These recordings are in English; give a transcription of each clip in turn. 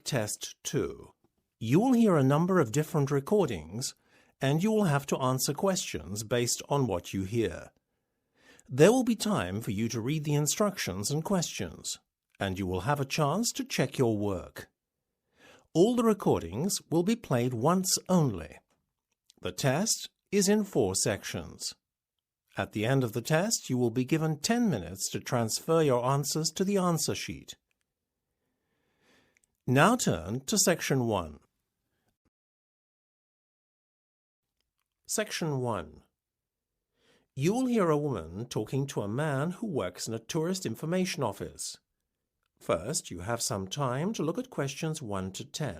Test 2. You will hear a number of different recordings, and you will have to answer questions based on what you hear. There will be time for you to read the instructions and questions, and you will have a chance to check your work. All the recordings will be played once only. The test is in 4 sections. At the end of the test, you will be given 10 minutes to transfer your answers to the answer sheet. Now turn to Section 1. Section 1. You will hear a woman talking to a man who works in a tourist information office. First, you have some time to look at questions 1 to 10.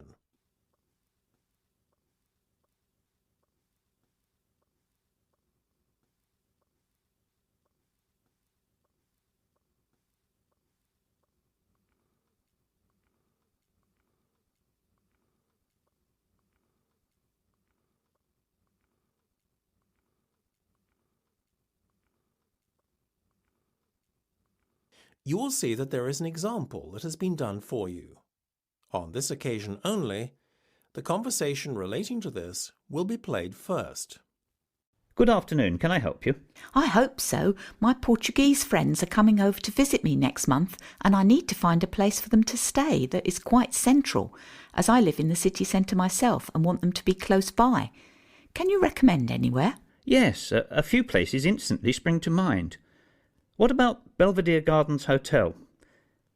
You will see that there is an example that has been done for you. On this occasion only, the conversation relating to this will be played first. Good afternoon. Can I help you? I hope so. My Portuguese friends are coming over to visit me next month, and I need to find a place for them to stay that is quite central, as I live in the city centre myself and want them to be close by. Can you recommend anywhere? Yes, a few places instantly spring to mind. What about Belvedere Gardens Hotel?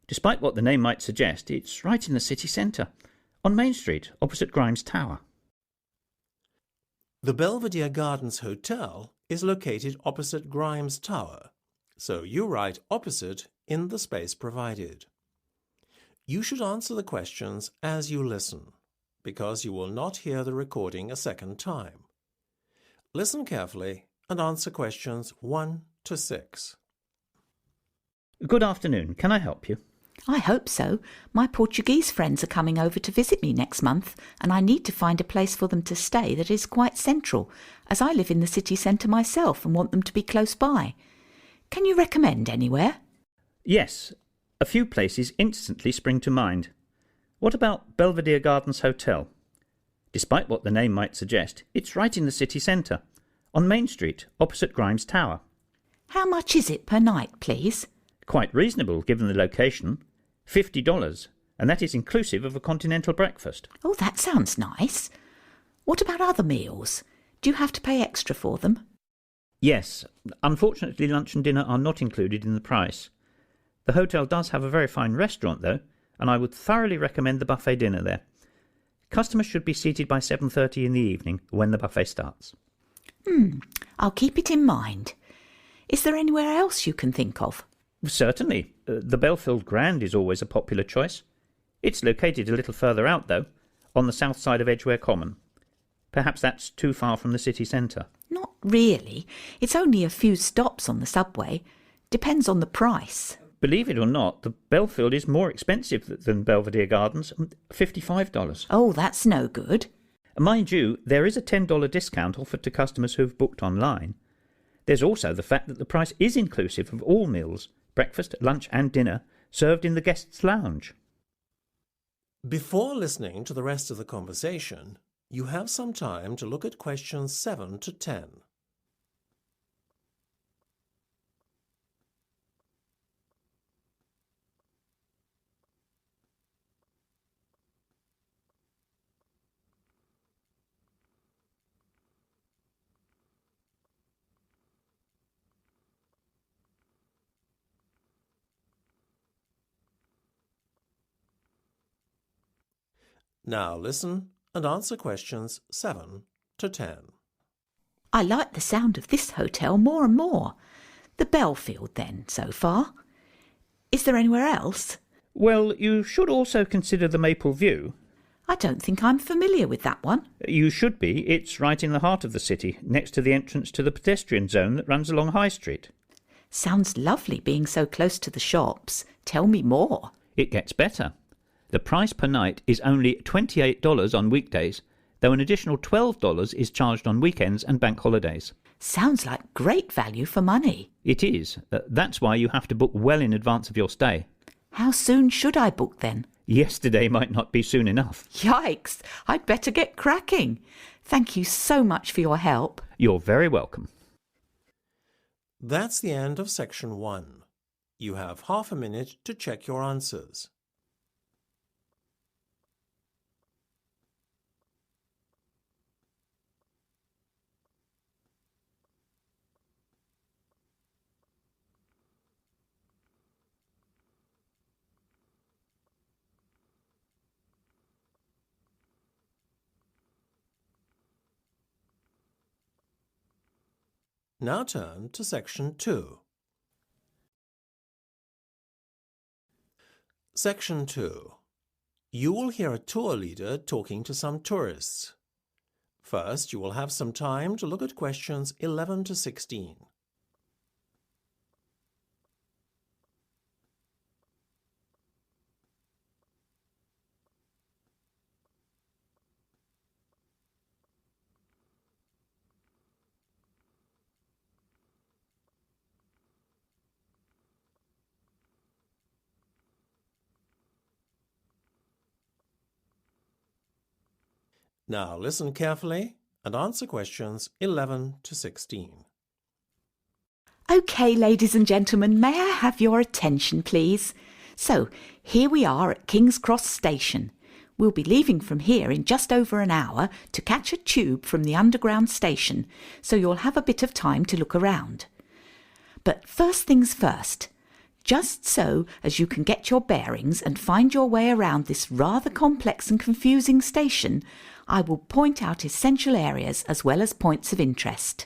Despite what the name might suggest, it's right in the city centre, on Main Street, opposite Grimes Tower. The Belvedere Gardens Hotel is located opposite Grimes Tower, so you write opposite in the space provided. You should answer the questions as you listen, because you will not hear the recording a second time. Listen carefully and answer questions 1 to 6. Good afternoon. Can I help you? I hope so. My Portuguese friends are coming over to visit me next month, and I need to find a place for them to stay that is quite central, as I live in the city centre myself and want them to be close by. Can you recommend anywhere? Yes, a few places instantly spring to mind. What about Belvedere Gardens Hotel? Despite what the name might suggest, it's right in the city centre, on Main Street, opposite Grimes Tower. How much is it per night, please? Quite reasonable given the location. $50, and that is inclusive of a continental breakfast. Oh, that sounds nice. What about other meals? Do you have to pay extra for them? Yes, unfortunately lunch and dinner are not included in the price. The hotel does have a very fine restaurant though, and I would thoroughly recommend the buffet dinner there. Customers should be seated by 7:30 in the evening when the buffet starts. I'll keep it in mind. Is there anywhere else you can think of? Certainly. The Belfield Grand is always a popular choice. It's located a little further out, though, on the south side of Edgware Common. Perhaps that's too far from the city centre. Not really. It's only a few stops on the subway. Depends on the price. Believe it or not, the Belfield is more expensive than Belvedere Gardens, $55. Oh, that's no good. Mind you, there is a $10 discount offered to customers who have booked online. There's also the fact that the price is inclusive of all meals, breakfast, lunch and dinner, served in the guests' lounge. Before listening to the rest of the conversation, you have some time to look at questions 7 to 10. Now listen and answer questions 7 to 10. I like the sound of this hotel more and more. The Belfield, then, so far. Is there anywhere else? Well, you should also consider the Maple View. I don't think I'm familiar with that one. You should be. It's right in the heart of the city, next to the entrance to the pedestrian zone that runs along High Street. Sounds lovely being so close to the shops. Tell me more. It gets better. The price per night is only $28 on weekdays, though an additional $12 is charged on weekends and bank holidays. Sounds like great value for money. It is. That's why you have to book well in advance of your stay. How soon should I book then? Yesterday might not be soon enough. Yikes! I'd better get cracking. Thank you so much for your help. You're very welcome. That's the end of section 1. You have half a minute to check your answers. Now turn to section 2. Section 2. You will hear a tour leader talking to some tourists. First, you will have some time to look at questions 11 to 16. Now listen carefully and answer questions 11 to 16. OK, ladies and gentlemen, may I have your attention, please? So, here we are at King's Cross Station. We'll be leaving from here in just over an hour to catch a tube from the underground station, so you'll have a bit of time to look around. But first things first. Just so as you can get your bearings and find your way around this rather complex and confusing station, I will point out essential areas as well as points of interest.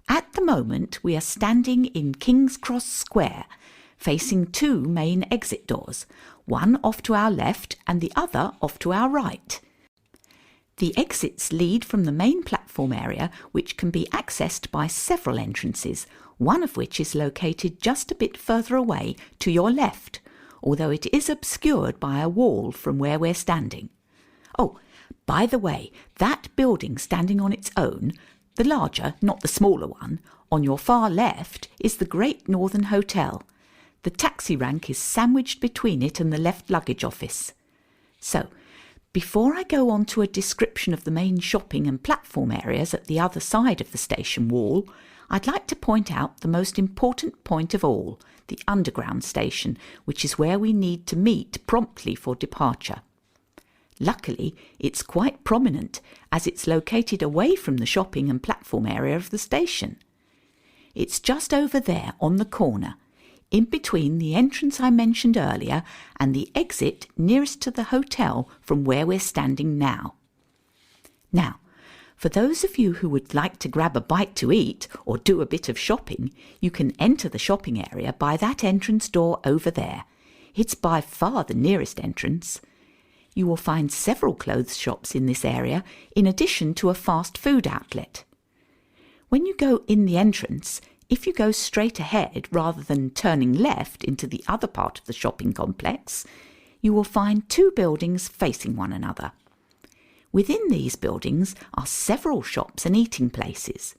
At the moment, we are standing in King's Cross Square, facing two main exit doors, one off to our left and the other off to our right. The exits lead from the main platform area, which can be accessed by several entrances, one of which is located just a bit further away to your left, although it is obscured by a wall from where we're standing. Oh, by the way, that building standing on its own, the larger, not the smaller one, on your far left is the Great Northern Hotel. The taxi rank is sandwiched between it and the left luggage office. So, before I go on to a description of the main shopping and platform areas at the other side of the station wall, I'd like to point out the most important point of all, the underground station, which is where we need to meet promptly for departure. Luckily, it's quite prominent, as it's located away from the shopping and platform area of the station. It's just over there on the corner, in between the entrance I mentioned earlier and the exit nearest to the hotel from where we're standing now. Now, for those of you who would like to grab a bite to eat or do a bit of shopping, you can enter the shopping area by that entrance door over there. It's by far the nearest entrance. You will find several clothes shops in this area, in addition to a fast food outlet. When you go in the entrance, if you go straight ahead rather than turning left into the other part of the shopping complex, you will find two buildings facing one another. Within these buildings are several shops and eating places.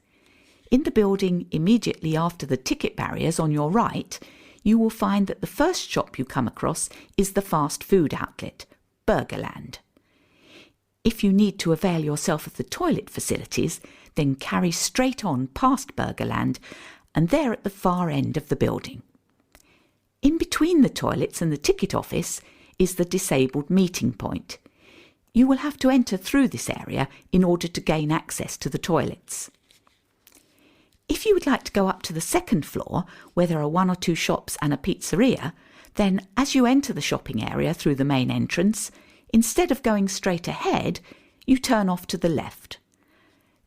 In the building immediately after the ticket barriers on your right, you will find that the first shop you come across is the fast food outlet, Burgerland. If you need to avail yourself of the toilet facilities, then carry straight on past Burgerland, and they're at the far end of the building. In between the toilets and the ticket office is the disabled meeting point. You will have to enter through this area in order to gain access to the toilets. If you would like to go up to the second floor, where there are one or two shops and a pizzeria, then as you enter the shopping area through the main entrance, instead of going straight ahead, you turn off to the left.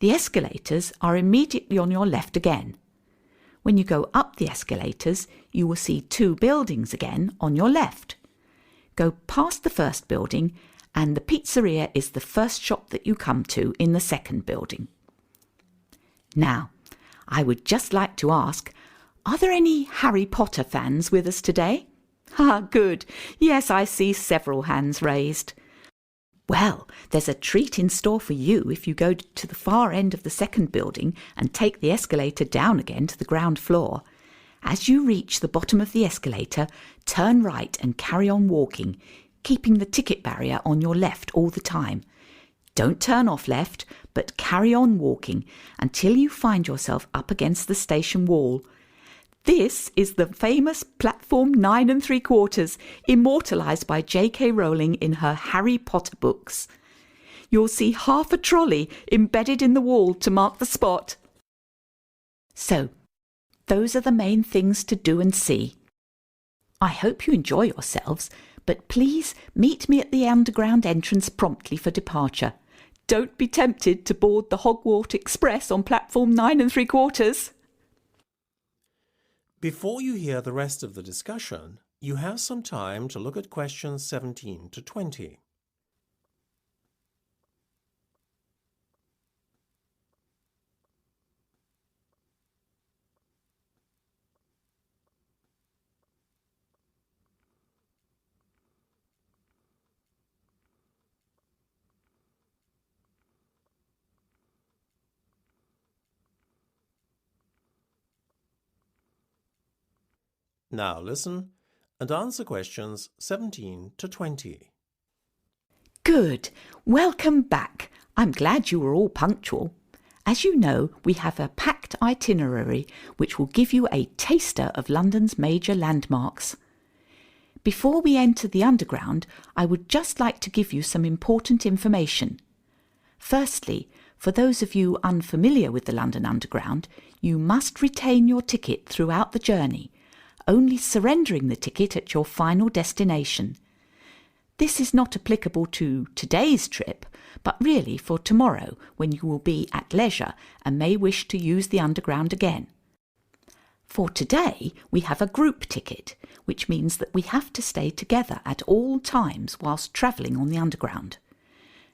The escalators are immediately on your left again. When you go up the escalators, you will see two buildings again on your left. Go past the first building, and the pizzeria is the first shop that you come to in the second building. Now, I would just like to ask, are there any Harry Potter fans with us today? Ah, good. Yes, I see several hands raised. Well, there's a treat in store for you if you go to the far end of the second building and take the escalator down again to the ground floor. As you reach the bottom of the escalator, turn right and carry on walking, keeping the ticket barrier on your left all the time. Don't turn off left, but carry on walking until you find yourself up against the station wall. This is the famous platform 9 3/4, immortalised by J.K. Rowling in her Harry Potter books. You'll see half a trolley embedded in the wall to mark the spot. So, those are the main things to do and see. I hope you enjoy yourselves, but please meet me at the underground entrance promptly for departure. Don't be tempted to board the Hogwarts Express on platform 9 3/4. Before you hear the rest of the discussion, you have some time to look at questions 17 to 20. Now listen and answer questions 17 to 20. Good. Welcome back. I'm glad you were all punctual. As you know, we have a packed itinerary which will give you a taster of London's major landmarks. Before we enter the Underground, I would just like to give you some important information. Firstly, for those of you unfamiliar with the London Underground, you must retain your ticket throughout the journey, only surrendering the ticket at your final destination. This is not applicable to today's trip, but really for tomorrow when you will be at leisure and may wish to use the Underground again. For today, we have a group ticket, which means that we have to stay together at all times whilst travelling on the Underground.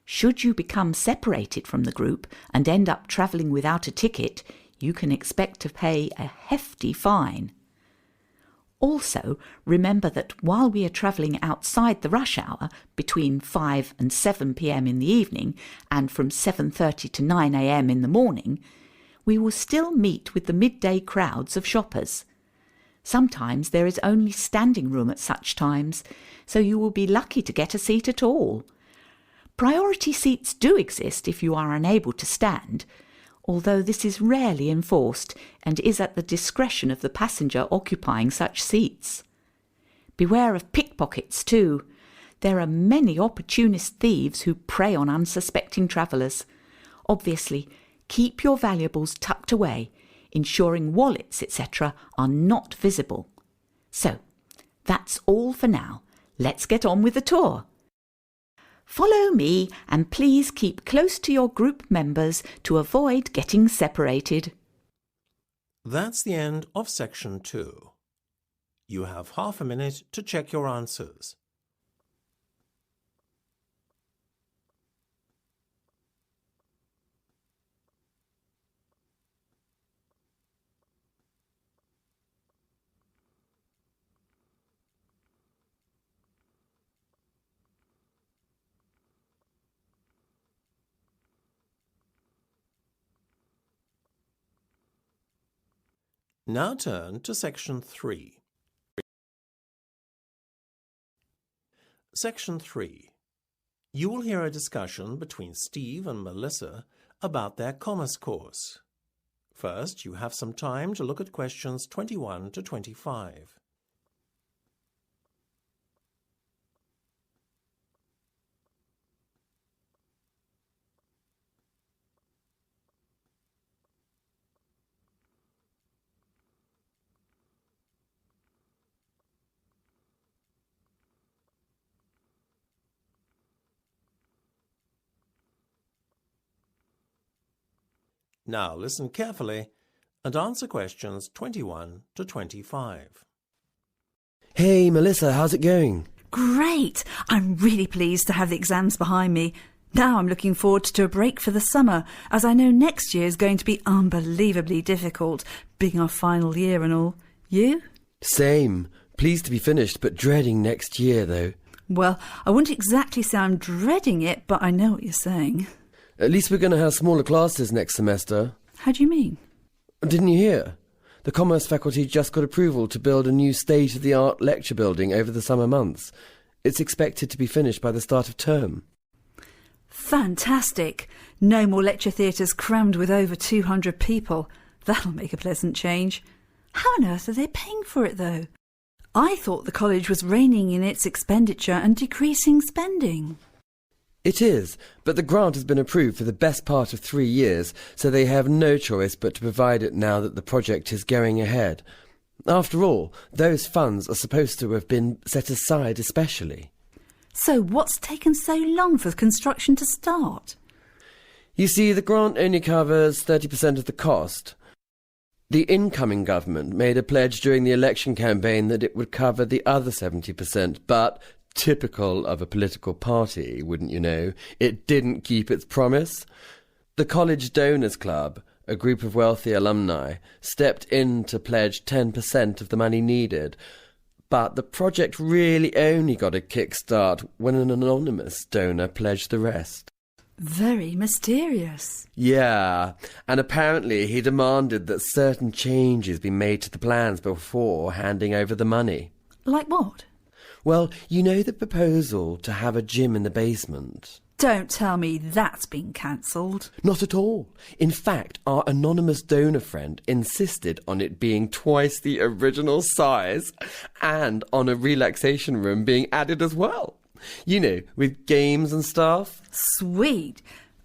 Should you become separated from the group and end up travelling without a ticket, you can expect to pay a hefty fine. Also, remember that while we are travelling outside the rush hour between 5 and 7 p.m. in the evening and from 7:30 to 9 a.m. in the morning, we will still meet with the midday crowds of shoppers. Sometimes there is only standing room at such times, so you will be lucky to get a seat at all. Priority seats do exist if you are unable to stand, although this is rarely enforced and is at the discretion of the passenger occupying such seats. Beware of pickpockets too. There are many opportunist thieves who prey on unsuspecting travellers. Obviously, keep your valuables tucked away, ensuring wallets, etc. are not visible. So, that's all for now. Let's get on with the tour. Follow me and please keep close to your group members to avoid getting separated. That's the end of section 2. You have half a minute to check your answers. Now turn to section 3. Section 3. You will hear a discussion between Steve and Melissa about their commerce course. First, you have some time to look at questions 21 to 25. Now listen carefully and answer questions 21 to 25. Hey, Melissa, how's it going? Great! I'm really pleased to have the exams behind me. Now I'm looking forward to a break for the summer, as I know next year is going to be unbelievably difficult, being our final year and all. You? Same. Pleased to be finished, but dreading next year, though. Well, I wouldn't exactly say I'm dreading it, but I know what you're saying. At least we're going to have smaller classes next semester. How do you mean? Didn't you hear? The Commerce faculty just got approval to build a new state-of-the-art lecture building over the summer months. It's expected to be finished by the start of term. Fantastic! No more lecture theatres crammed with over 200 people. That'll make a pleasant change. How on earth are they paying for it, though? I thought the college was reining in its expenditure and decreasing spending. It is, but the grant has been approved for the best part of 3 years, so they have no choice but to provide it now that the project is going ahead. After all, those funds are supposed to have been set aside especially. So what's taken so long for the construction to start? You see, the grant only covers 30% of the cost. The incoming government made a pledge during the election campaign that it would cover the other 70%, but, typical of a political party, wouldn't you know, it didn't keep its promise. The College Donors Club, a group of wealthy alumni, stepped in to pledge 10% of the money needed, but the project really only got a kickstart when an anonymous donor pledged the rest. Very mysterious. Yeah, and apparently he demanded that certain changes be made to the plans before handing over the money. Like what? Well, you know the proposal to have a gym in the basement? Don't tell me that's been cancelled. Not at all. In fact, our anonymous donor friend insisted on it being twice the original size and on a relaxation room being added as well. You know, with games and stuff. Sweet.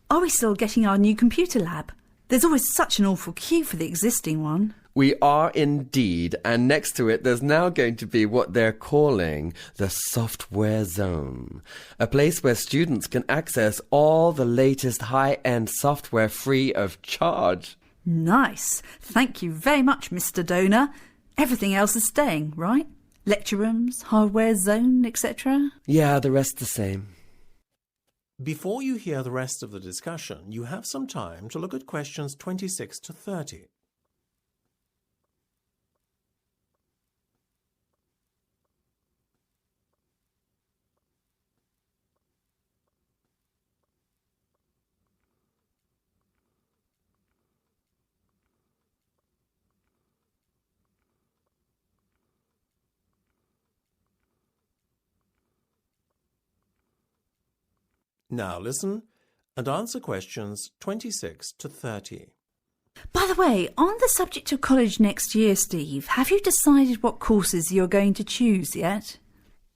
Are we still getting our new computer lab? There's always such an awful queue for the existing one. We are indeed, and next to it there's now going to be what they're calling the software zone, a place where students can access all the latest high-end software free of charge. Nice. Thank you very much, Mr. Donor. Everything else is staying, right? Lecture rooms, hardware zone, etc.? Yeah, the rest the same. Before you hear the rest of the discussion, you have some time to look at questions 26 to 30. Now listen and answer questions 26 to 30. By the way, on the subject of college next year, Steve, have you decided what courses you're going to choose yet?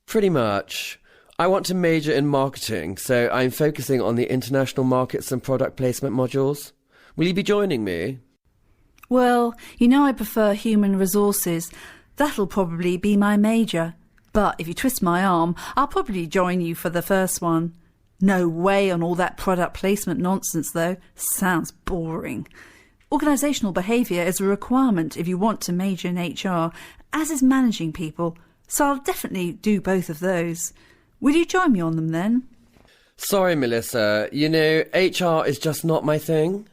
Pretty much. I want to major in marketing, so I'm focusing on the international markets and product placement modules. Will you be joining me? Well, you know I prefer human resources. That'll probably be my major. But if you twist my arm, I'll probably join you for the first one. No way on all that product placement nonsense, though. Sounds boring. Organisational behaviour is a requirement if you want to major in HR, as is managing people, so I'll definitely do both of those. Will you join me on them then? Sorry, Melissa. You know, HR is just not my thing.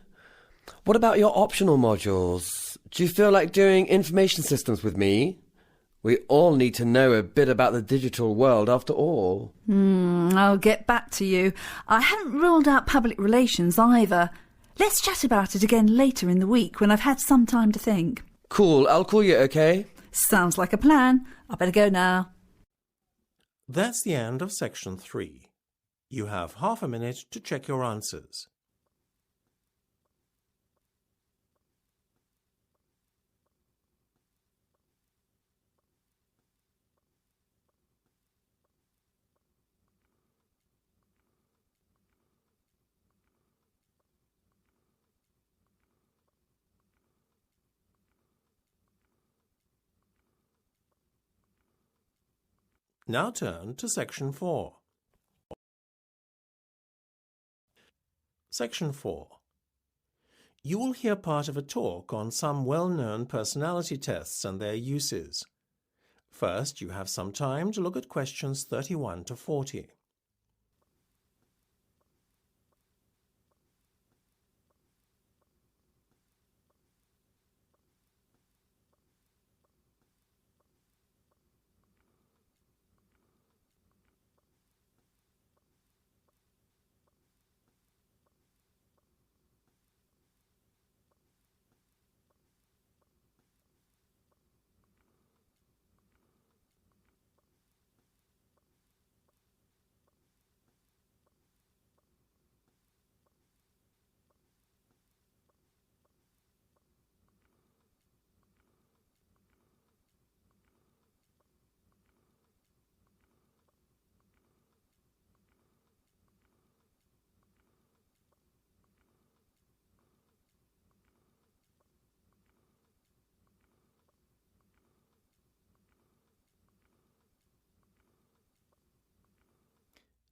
What about your optional modules? Do you feel like doing information systems with me? We all need to know a bit about the digital world after all. I'll get back to you. I haven't ruled out public relations either. Let's chat about it again later in the week when I've had some time to think. Cool, I'll call you, okay? Sounds like a plan. I better go now. That's the end of section 3. You have half a minute to check your answers. Now turn to section 4. Section 4. You will hear part of a talk on some well-known personality tests and their uses. First, you have some time to look at questions 31 to 40.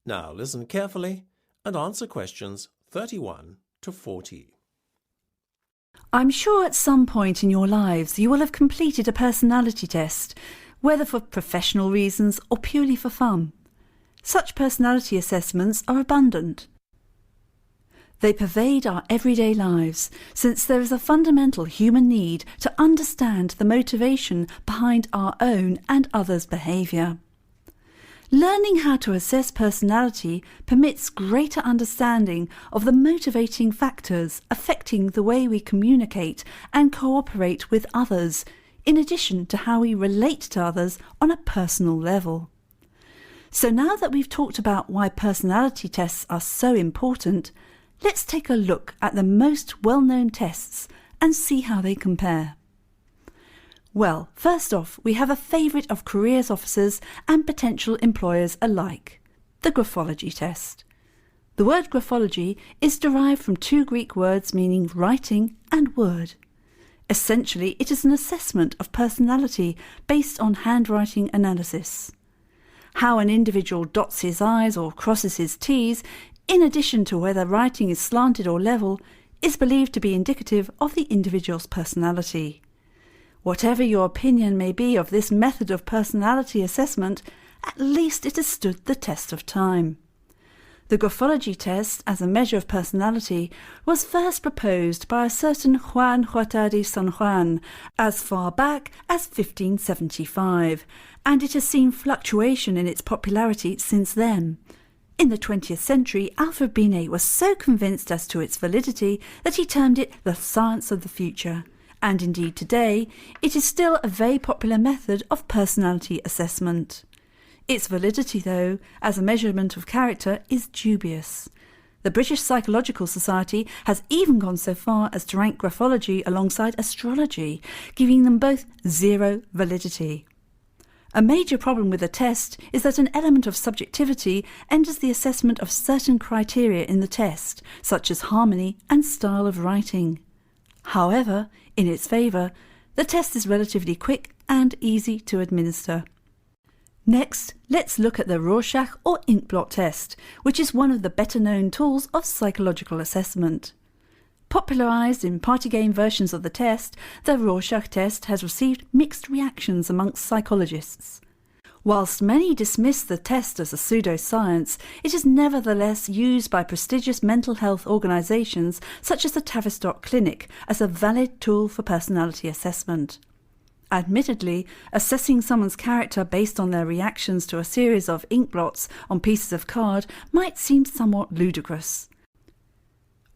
Now listen carefully and answer questions 31 to 40. I'm sure at some point in your lives you will have completed a personality test, whether for professional reasons or purely for fun. Such personality assessments are abundant. They pervade our everyday lives, since there is a fundamental human need to understand the motivation behind our own and others' behaviour. Learning how to assess personality permits greater understanding of the motivating factors affecting the way we communicate and cooperate with others, in addition to how we relate to others on a personal level. So now that we've talked about why personality tests are so important, let's take a look at the most well-known tests and see how they compare. Well, first off, we have a favourite of careers officers and potential employers alike, the Graphology Test. The word graphology is derived from two Greek words meaning writing and word. Essentially, it is an assessment of personality based on handwriting analysis. How an individual dots his I's or crosses his T's, in addition to whether writing is slanted or level, is believed to be indicative of the individual's personality. Whatever your opinion may be of this method of personality assessment, at least it has stood the test of time. The Graphology Test, as a measure of personality, was first proposed by a certain Juan Huerta de San Juan as far back as 1575, and it has seen fluctuation in its popularity since then. In the 20th century, Alfred Binet was so convinced as to its validity that he termed it the science of the future. And indeed today, it is still a very popular method of personality assessment. Its validity, though, as a measurement of character, is dubious. The British Psychological Society has even gone so far as to rank graphology alongside astrology, giving them both zero validity. A major problem with the test is that an element of subjectivity enters the assessment of certain criteria in the test, such as harmony and style of writing. However, in its favour, the test is relatively quick and easy to administer. Next, let's look at the Rorschach or inkblot test, which is one of the better-known tools of psychological assessment. Popularised in party game versions of the test, the Rorschach test has received mixed reactions amongst psychologists. Whilst many dismiss the test as a pseudoscience, it is nevertheless used by prestigious mental health organisations such as the Tavistock Clinic as a valid tool for personality assessment. Admittedly, assessing someone's character based on their reactions to a series of inkblots on pieces of card might seem somewhat ludicrous.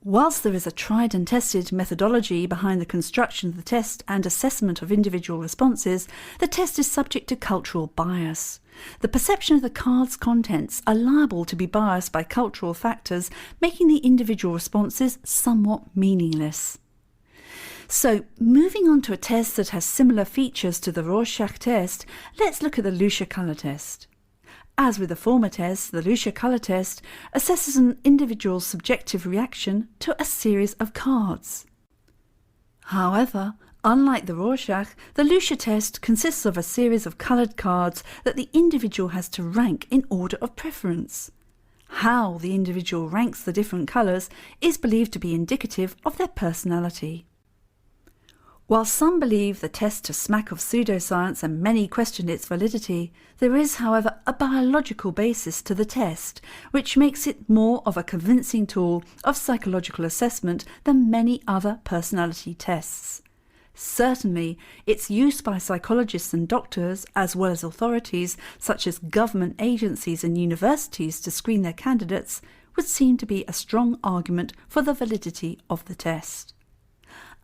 Whilst there is a tried and tested methodology behind the construction of the test and assessment of individual responses, the test is subject to cultural bias. The perception of the card's contents are liable to be biased by cultural factors, making the individual responses somewhat meaningless. So, moving on to a test that has similar features to the Rorschach test, let's look at the Lucia colour test. As with the former test, the Lucia colour test assesses an individual's subjective reaction to a series of cards. However, unlike the Rorschach, the Lucia test consists of a series of coloured cards that the individual has to rank in order of preference. How the individual ranks the different colours is believed to be indicative of their personality. While some believe the test to smack of pseudoscience and many question its validity, there is, however, a biological basis to the test, which makes it more of a convincing tool of psychological assessment than many other personality tests. Certainly, its use by psychologists and doctors, as well as authorities such as government agencies and universities to screen their candidates, would seem to be a strong argument for the validity of the test.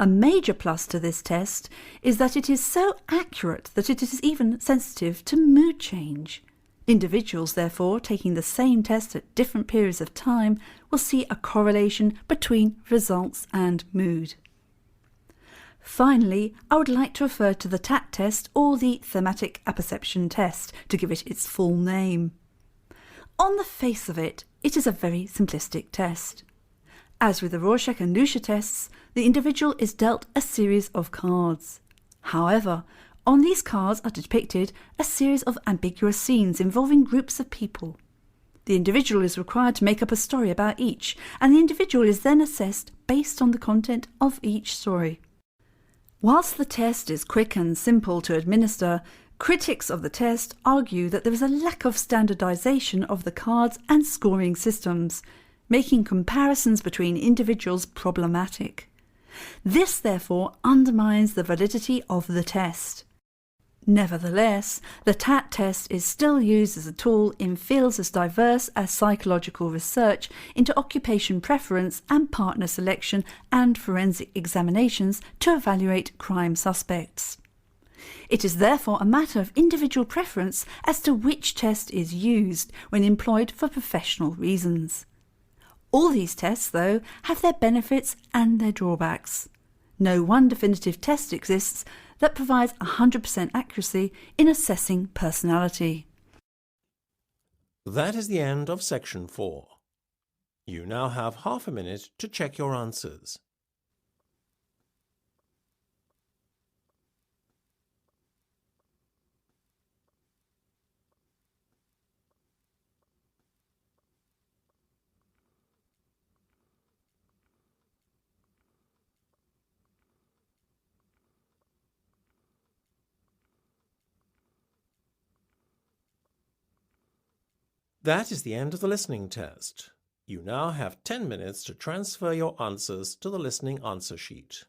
A major plus to this test is that it is so accurate that it is even sensitive to mood change. Individuals, therefore, taking the same test at different periods of time will see a correlation between results and mood. Finally, I would like to refer to the TAT test or the Thematic Apperception test to give it its full name. On the face of it, it is a very simplistic test. As with the Rorschach and Lucia tests, the individual is dealt a series of cards. However, on these cards are depicted a series of ambiguous scenes involving groups of people. The individual is required to make up a story about each, and the individual is then assessed based on the content of each story. Whilst the test is quick and simple to administer, critics of the test argue that there is a lack of standardisation of the cards and scoring systems, making comparisons between individuals problematic. This, therefore, undermines the validity of the test. Nevertheless, the TAT test is still used as a tool in fields as diverse as psychological research into occupation preference and partner selection and forensic examinations to evaluate crime suspects. It is therefore a matter of individual preference as to which test is used when employed for professional reasons. All these tests, though, have their benefits and their drawbacks. No one definitive test exists that provides 100% accuracy in assessing personality. That is the end of section 4. You now have half a minute to check your answers. That is the end of the listening test. You now have 10 minutes to transfer your answers to the listening answer sheet.